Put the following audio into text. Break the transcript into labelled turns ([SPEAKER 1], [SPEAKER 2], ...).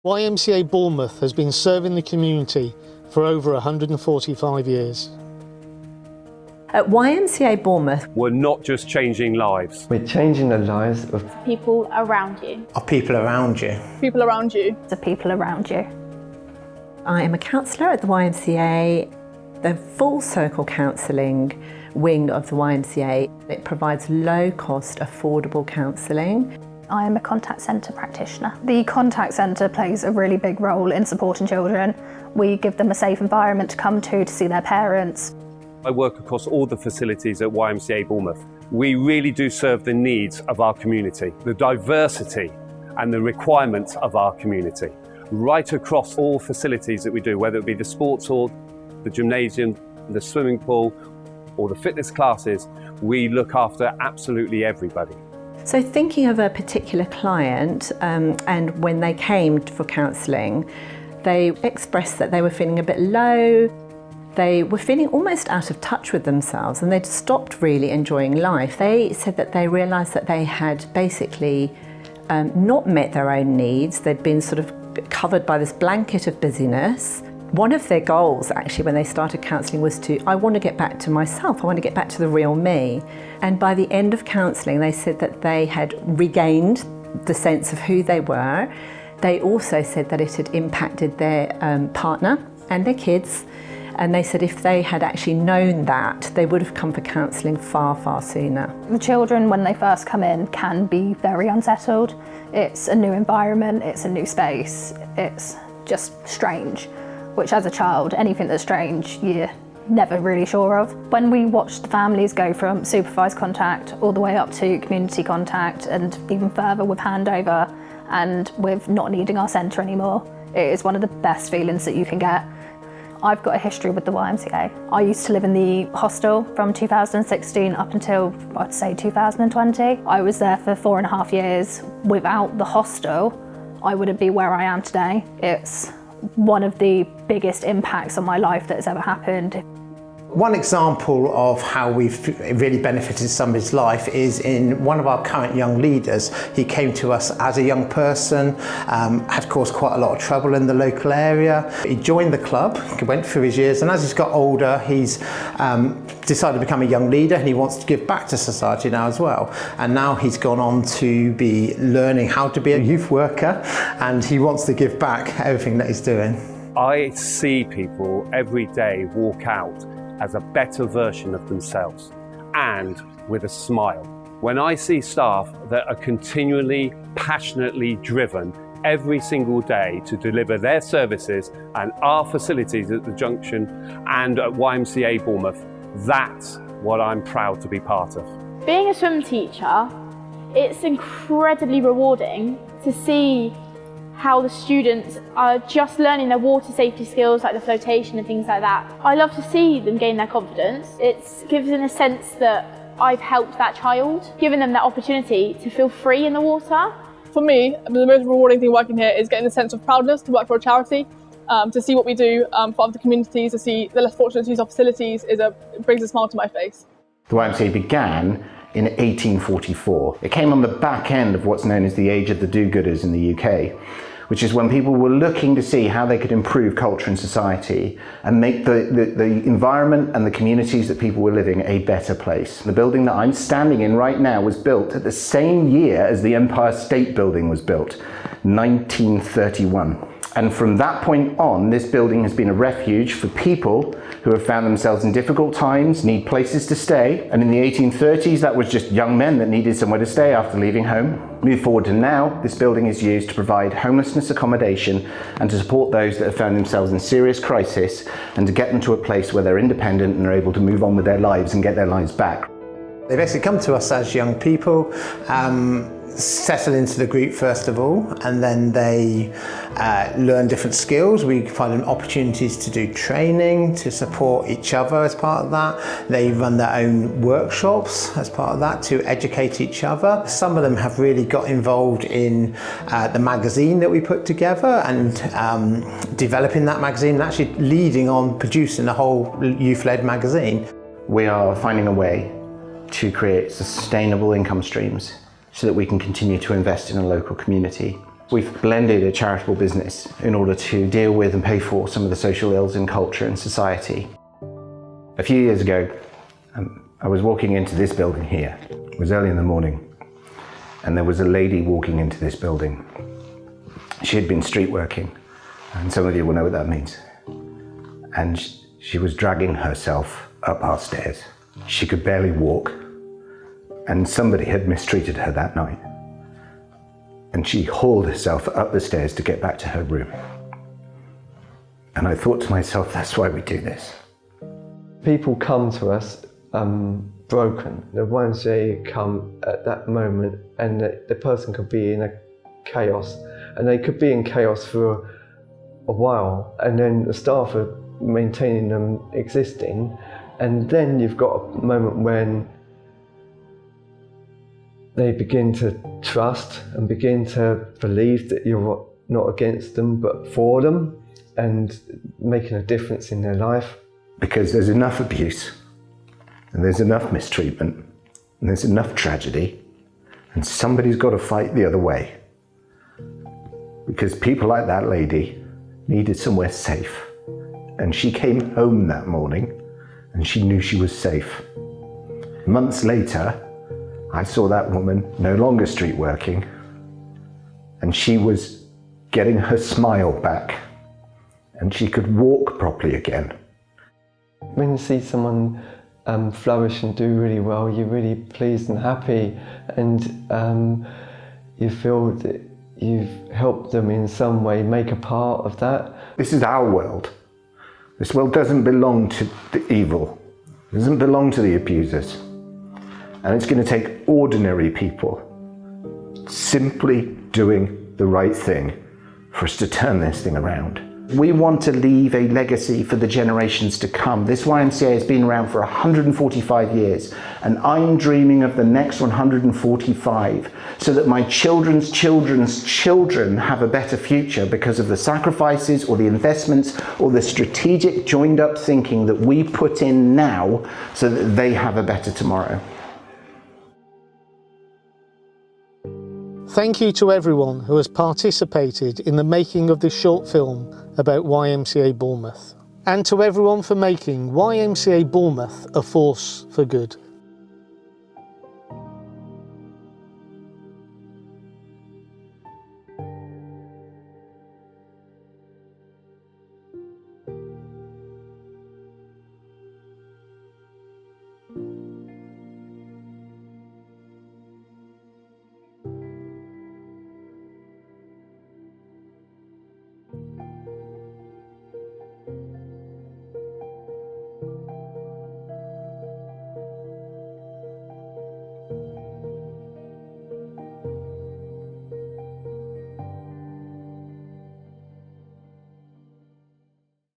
[SPEAKER 1] YMCA Bournemouth has been serving the community for over 145 years.
[SPEAKER 2] At YMCA Bournemouth,
[SPEAKER 3] we're not just changing lives.
[SPEAKER 4] We're changing the lives of
[SPEAKER 5] people around you.
[SPEAKER 6] Of people around you.
[SPEAKER 7] People around you.
[SPEAKER 5] The people around you.
[SPEAKER 2] I am a counsellor at the YMCA, the Full Circle Counselling wing of the YMCA. It provides low-cost, affordable counselling.
[SPEAKER 5] I am a contact centre practitioner.
[SPEAKER 8] The contact centre plays a really big role in supporting children. We give them a safe environment to come to see their parents.
[SPEAKER 3] I work across all the facilities at YMCA Bournemouth. We really do serve the needs of our community, the diversity and the requirements of our community, right across all facilities that we do, whether it be the sports hall, the gymnasium, the swimming pool, or the fitness classes. We look after absolutely everybody.
[SPEAKER 2] So thinking of a particular client, and when they came for counselling, they expressed that they were feeling a bit low. They were feeling almost out of touch with themselves, and they'd stopped really enjoying life. They said that they realised that they had basically not met their own needs. They'd been sort of covered by this blanket of busyness. One of their goals actually when they started counselling was I want to get back to myself, I want to get back to the real me. And by the end of counselling they said that they had regained the sense of who they were. They also said that it had impacted their partner and their kids. And they said if they had actually known that, they would have come for counselling far, far sooner.
[SPEAKER 8] The children, when they first come in, can be very unsettled. It's a new environment, it's a new space, it's just strange, which as a child, anything that's strange, you're never really sure of. When we watch the families go from supervised contact all the way up to community contact and even further with handover and with not needing our centre anymore, it is one of the best feelings that you can get. I've got a history with the YMCA. I used to live in the hostel from 2016 up until, I'd say, 2020. I was there for 4.5 years. Without the hostel, I wouldn't be where I am today. It's one of the biggest impacts on my life that has ever happened.
[SPEAKER 6] One example of how we've really benefited somebody's life is in one of our current young leaders. He came to us as a young person, had caused quite a lot of trouble in the local area. He joined the club, went through his years, and as he's got older, he's decided to become a young leader, and he wants to give back to society now as well. And now he's gone on to be learning how to be a youth worker, and he wants to give back everything that he's doing.
[SPEAKER 3] I see people every day walk out as a better version of themselves and with a smile. When I see staff that are continually, passionately driven every single day to deliver their services and our facilities at the Junction and at YMCA Bournemouth, that's what I'm proud to be part of.
[SPEAKER 5] Being a swim teacher, it's incredibly rewarding to see how the students are just learning their water safety skills, like the flotation and things like that. I love to see them gain their confidence. It gives them a sense that I've helped that child, giving them that opportunity to feel free in the water.
[SPEAKER 7] For me, the most rewarding thing working here is getting a sense of proudness to work for a charity, to see what we do for other communities, to see the less fortunate to use our facilities, it brings a smile to my face.
[SPEAKER 9] The YMCA began in 1844. It came on the back end of what's known as the age of the do-gooders in the UK, which is when people were looking to see how they could improve culture and society and make the environment and the communities that people were living a better place. The building that I'm standing in right now was built at the same year as the Empire State Building was built, 1931. And from that point on, this building has been a refuge for people who have found themselves in difficult times, need places to stay. And in the 1830s, that was just young men that needed somewhere to stay after leaving home. Move forward to now, this building is used to provide homelessness accommodation and to support those that have found themselves in serious crisis and to get them to a place where they're independent and are able to move on with their lives and get their lives back.
[SPEAKER 6] They basically come to us as young people, settle into the group first of all, and then they learn different skills. We find them opportunities to do training, to support each other as part of that. They run their own workshops as part of that to educate each other. Some of them have really got involved in the magazine that we put together and developing that magazine and actually leading on producing a whole youth-led magazine.
[SPEAKER 9] We are finding a way to create sustainable income streams so that we can continue to invest in a local community. We've blended a charitable business in order to deal with and pay for some of the social ills in culture and society. A few years ago, I was walking into this building here. It was early in the morning, and there was a lady walking into this building. She had been street working, and some of you will know what that means. And she was dragging herself up our stairs. She could barely walk, and somebody had mistreated her that night. And she hauled herself up the stairs to get back to her room. And I thought to myself, that's why we do this.
[SPEAKER 4] People come to us broken. The YMCA come at that moment, and the person could be in a chaos, and they could be in chaos for a while, and then the staff are maintaining them existing, and then you've got a moment when they begin to trust and begin to believe that you're not against them but for them and making a difference in their life.
[SPEAKER 9] Because there's enough abuse, and there's enough mistreatment, and there's enough tragedy, and somebody's got to fight the other way. Because people like that lady needed somewhere safe, and she came home that morning and she knew she was safe. Months later, I saw that woman no longer street working, and she was getting her smile back, and she could walk properly again.
[SPEAKER 4] When you see someone flourish and do really well, you're really pleased and happy, and you feel that you've helped them in some way make a part of that.
[SPEAKER 9] This is our world. This world doesn't belong to the evil. It doesn't belong to the abusers. And it's going to take ordinary people simply doing the right thing for us to turn this thing around. We want to leave a legacy for the generations to come. This YMCA has been around for 145 years, and I'm dreaming of the next 145 so that my children's children's children have a better future because of the sacrifices or the investments or the strategic joined up thinking that we put in now so that they have a better tomorrow.
[SPEAKER 1] Thank you to everyone who has participated in the making of this short film about YMCA Bournemouth, and to everyone for making YMCA Bournemouth a force for good.